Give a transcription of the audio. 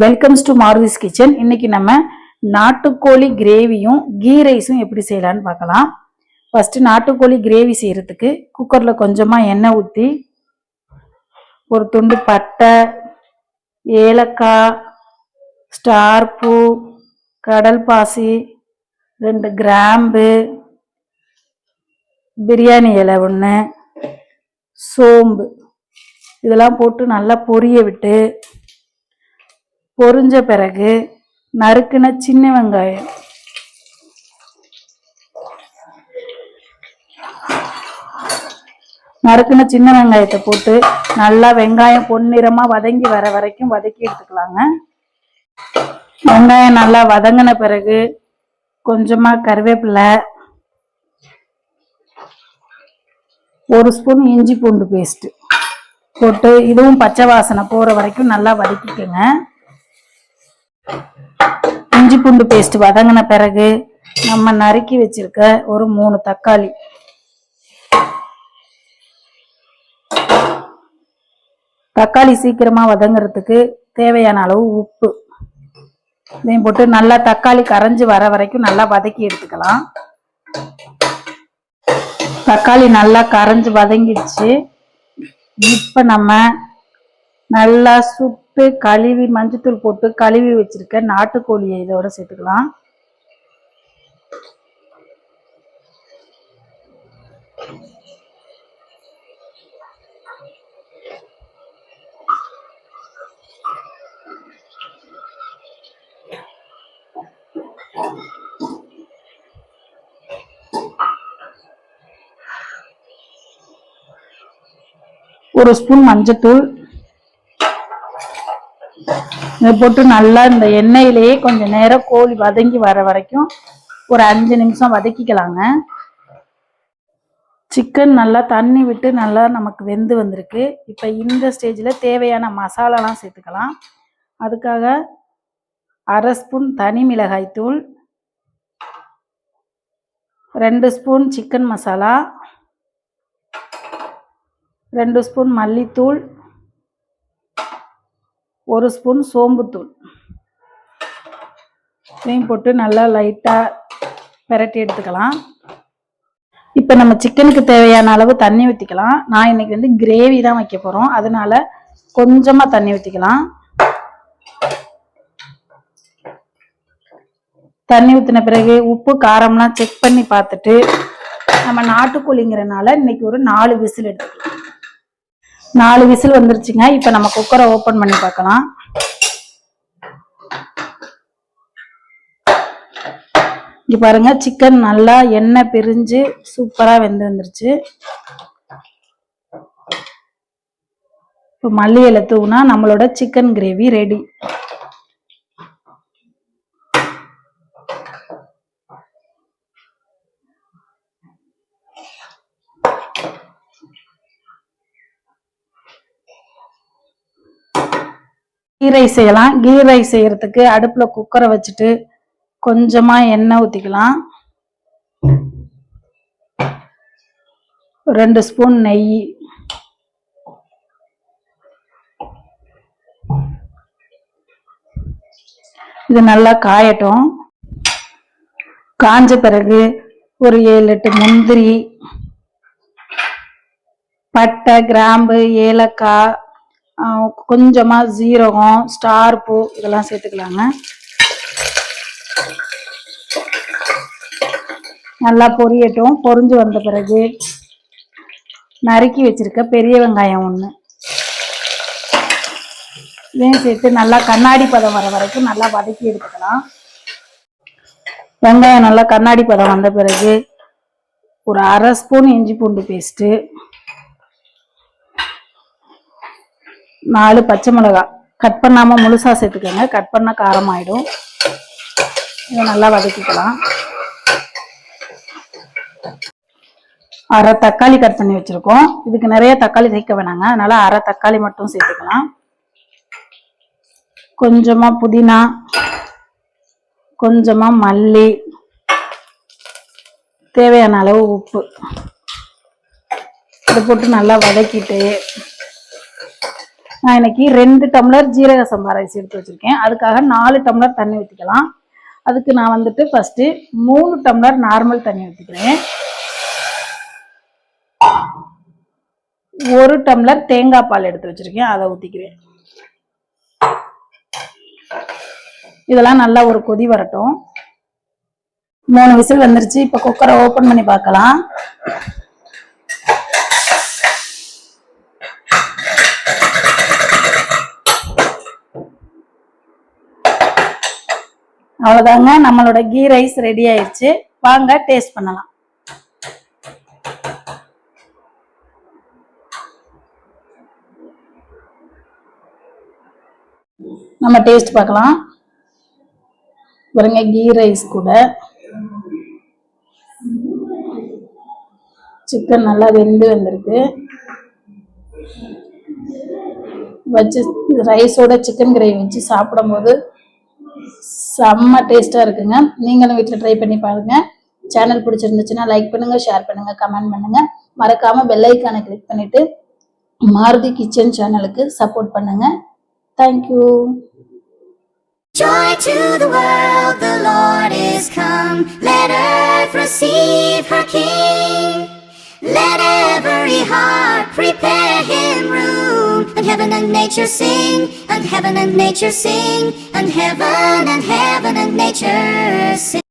Welcomes to மாருதிஸ் kitchen. இன்னைக்கு நம்ம நாட்டுக்கோழி கிரேவியும் கீ ரைஸும் எப்படி செய்யலான்னு பார்க்கலாம். ஃபர்ஸ்ட் நாட்டுக்கோழி கிரேவி செய்யறதுக்கு குக்கர்ல கொஞ்சமா எண்ணெய் ஊற்றி ஒரு துண்டு பட்டை, ஏலக்காய், ஸ்டார் பூ, கடல் பாசி, 2 கிராம்பு, பிரியாணி இலை 1, சோம்பு இதெல்லாம் போட்டு நல்லா பொரிய விட்டு, பொரிஞ்ச பிறகு நறுக்குன சின்ன வெங்காயம், வெங்காயத்தை போட்டு நல்லா வெங்காயம் பொன்னிறமா வதங்கி வர வரைக்கும் வதக்கி எடுத்துக்கலாங்க. வெங்காயம் நல்லா வதங்கின பிறகு கொஞ்சமா கருவேப்பிலை, 1 ஸ்பூன் இஞ்சி பூண்டு பேஸ்ட் போட்டு இதுவும் பச்சை வாசனை போற வரைக்கும் நல்லா வதக்கிக்கோங்க. இஞ்சி பூண்டு பேஸ்ட் வதங்கின பிறகு நம்ம நறுக்கி வச்சிருக்க ஒரு 3 தக்காளி, தக்காளி சீக்கிரமா வதங்குறதுக்கு தேவையான அளவு உப்பு இதையும் போட்டு நல்லா தக்காளி கரைஞ்சி வர வரைக்கும் நல்லா வதக்கி எடுத்துக்கலாம். தக்காளி நல்லா கரைஞ்சி வதங்கிடுச்சு. இப்ப நம்ம நல்லா சுட்டு கழுவி மஞ்சத்தூள் போட்டு கழுவி வச்சிருக்க நாட்டுக்கோழியை இதோட சேர்த்துக்கலாம். ஒரு ஸ்பூன் மஞ்சத்தூள் இதை போட்டு நல்லா இந்த எண்ணெயிலேயே கொஞ்ச நேரம் கோழி வதங்கி வர வரைக்கும் ஒரு 5 நிமிஷம் வதக்கிக்கலாங்க. சிக்கன் நல்லா தண்ணி விட்டு நல்லா நமக்கு வெந்து வந்திருக்கு. இப்போ இந்த ஸ்டேஜில் தேவையான மசாலாலாம் சேர்த்துக்கலாம். அதுக்காக 1/2 ஸ்பூன் தனி மிளகாய் தூள், 2 ஸ்பூன் சிக்கன் மசாலா, 2 ஸ்பூன் மல்லித்தூள், 1 ஸ்பூன் சோம்புத்தூள் இதையும் போட்டு நல்லா லைட்டாக பெரட்டி எடுத்துக்கலாம். இப்போ நம்ம சிக்கனுக்கு தேவையான அளவு தண்ணி ஊற்றிக்கலாம். நான் இன்னைக்கு வந்து கிரேவி தான் வைக்க போகிறோம், அதனால கொஞ்சமாக தண்ணி ஊற்றிக்கலாம். தண்ணி ஊற்றின பிறகு உப்பு காரம்லாம் செக் பண்ணி பார்த்துட்டு, நம்ம நாட்டுக்கோழிங்கிறனால இன்னைக்கு ஒரு 4 விசில் எடுத்துக்கலாம். 4 விசில் வந்துருச்சுங்க. இப்ப நம்ம குக்கரை ஓபன் பண்ணி பார்க்கலாம். இங்க பாருங்க, சிக்கன் நல்லா எண்ணெய் பிரிஞ்சு சூப்பரா வெந்து வந்துருச்சு. இப்போ மல்லி இலை தூவுனா நம்மளோட chicken gravy ready. Ghee rice செய்யலாம். கீ ரைஸ் செய்யறதுக்கு அடுப்புல குக்கரை வச்சுட்டு கொஞ்சமா எண்ணெய் ஊத்திக்கலாம். 2 ஸ்பூன் நெய், இது நல்லா காயட்டும். காஞ்ச பிறகு ஒரு 7-8 முந்திரி, பட்டை, கிராம்பு, ஏலக்காய், கொஞ்சமா ஜீரகம், ஸ்டார் பூ இதெல்லாம் சேர்த்துக்கலாங்க. நல்லா பொரியட்டும். பொரிஞ்சு வந்த பிறகு நறுக்கி வச்சிருக்க பெரிய வெங்காயம் 1 இதையும் சேர்த்து நல்லா கண்ணாடி பதம் வர வரைக்கும் நல்லா வதக்கி எடுத்துக்கலாம். வெங்காயம் நல்லா கண்ணாடி பதம் வந்த பிறகு ஒரு 1/2 ஸ்பூன் இஞ்சி பூண்டு பேஸ்ட்டு, 4 பச்சை மிளகாய் கட் பண்ணாம முழுசா சேர்த்துக்கோங்க, கட் பண்ண காரம் ஆயிடும். இதை நல்லா வதக்கிக்கலாம். 1/2 தக்காளி கட் பண்ணி வச்சிருக்கோம். இதுக்கு நிறைய தக்காளி சேர்க்க வேணாங்க, அதனால 1/2 தக்காளி மட்டும் சேர்த்துக்கலாம். கொஞ்சமா புதினா, கொஞ்சமா மல்லி, தேவையான அளவு உப்பு இதை போட்டு நல்லா வதக்கிட்டு நான் இன்னைக்கு 2 டம்ளர் ஜீரக சம்பா ரைஸ் எடுத்து வச்சிருக்கேன். அதுக்காக 4 டம்ளர் தண்ணி ஊற்றிக்கலாம். அதுக்கு நான் வந்துட்டு ஃபர்ஸ்ட் 3 டம்ளர் நார்மல் தண்ணி ஊற்றிக்கிறேன். 1 டம்ளர் தேங்காய் பால் எடுத்து வச்சிருக்கேன், அதை ஊற்றிக்கிறேன். இதெல்லாம் நல்லா ஒரு கொதி வரட்டும். 3 விசில் வந்துருச்சு. இப்போ குக்கரை ஓப்பன் பண்ணி பார்க்கலாம். அவ்வளோதாங்க, நம்மளோட கீ ரைஸ் ரெடி ஆயிடுச்சு. வாங்க டேஸ்ட் பண்ணலாம். நம்ம டேஸ்ட் பார்க்கலாம். பாருங்க, கீ ரைஸ் கூட சிக்கன் நல்லா வெந்து வந்திருக்கு. வச்சு ரைஸோட சிக்கன் கிரேவி வச்சு சாப்பிடும்போது செம்ம டேஸ்டா இருக்குங்க. நீங்களும் வீட்டில் ட்ரை பண்ணி பாருங்க. சேனல் பிடிச்சிருந்துச்சுன்னா லைக் பண்ணுங்க, ஷேர் பண்ணுங்க, கமெண்ட் பண்ணுங்க. மறக்காம பெல் ஐக்கானை கிளிக் பண்ணிட்டு மாருதி கிச்சன் சேனலுக்கு சப்போர்ட் பண்ணுங்க. Thank you. Joy to the world, the Lord is come. Let earth receive her King. Let every heart prepare him room. And heaven and nature sing, and heaven and nature sing, and heaven and nature sing.